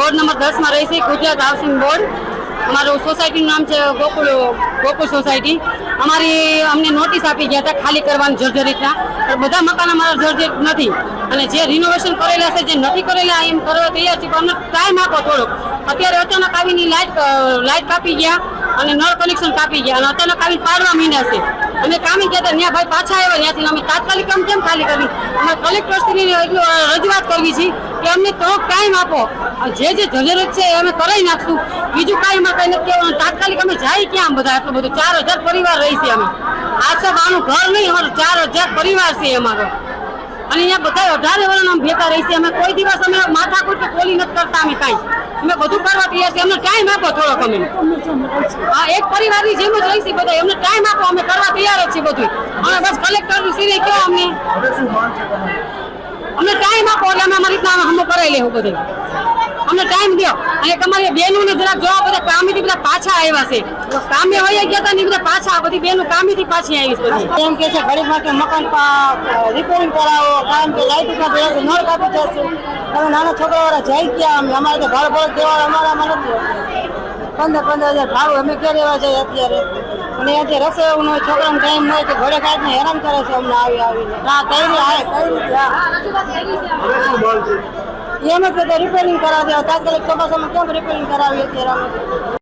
Ward number 10 में रही Gujarat housing board. अमरु society नाम है गोकुल सोसायटी। अमरी अमने नोटिस आपी गया था खाली करवानी जर्जरितना, पर बधा मकान अमरा जर्जरित नहीं अने जे रिनोवेशन करेला छे जे नथी करेला एम करवा तैयार छे, पण अमने टाइम आपो थोड़ो। अत्यारे अचानक आवीने लाइट कापी गया अने नळ कनेक्शन कापी गया अने अचानक आवी पाडवा मीना छे। अमे कामी गया त्या भाई पाछा आव्या, त्याथी अमे तात्कालिक काम केम खाली करवी? अमे कलेक्टर श्रीने रजूआत करवी छे कि अમને તો ટાઈમ આપો, જે જર્જરિત છે એ અમે કરાવી નાખશું, બીજું કાંઈ એમાં કંઈ નથી કહેવાનું। તાત્કાલિક અમે જાય ક્યાં બધા? એટલું બધું 4000 પરિવાર રહી છે અમે, આ સબ આનું ઘર નહીં, અમારું 4000 પરિવાર છે અમારો। અને અહીંયા બધા 18 વર્ષ અમે ભેગા રહી છે। અમે કોઈ દિવસ અમે માથાકૂટ કે કોલી નથી કરતા, અમે કાંઈ અમે બધું કરવા તૈયાર છે। અમને ટાઈમ આપો થોડોક। અમે હા એક પરિવારની જેમ જ રહી છે બધા, અમને ટાઈમ આપો, અમે કરવા તૈયાર જ છીએ બધું। અમે બસ કલેક્ટર શ્રીને કહો અમને ટાઈમ આપો એટલે અમે અમારી રીતના હમો કરાવી લેવું બધું। અમને ટાઈમ દો। અને તમારી બહેનોને જરાક જોવા, બધા કામેથી બધા પાછા આવ્યા છે, કામે વહી ગયા હતા ને બધા પાછા, બધી બહેનો કામેથી પાછી આવી છે બધી। એમ કે છે ઘડી માટે મકાન રિપેરિંગ કરાવો, કારણ કે લાઈટ કાપી જશે, નળ કાપી જશે। હવે નાના છોકરાવાળા જાય ક્યાં? અમારે તો ભાડું ભાડું દેવા અમારામાં નથી, 15,000 ભાડું અમે ક્યાં રહેવા જાય અત્યારે? અને આજે રસોઈ નો છોકરાનો ટાઈમ હોય તો ઘોડે કાઢને હેરાન કરે છે અમને આવીને। હા કઈ રીતે એમ જ રિપેરિંગ કરાવી દે, તાત્કાલિક ચોમાસામાં કેમ રિપેરિંગ કરાવીએ અત્યારે અમે?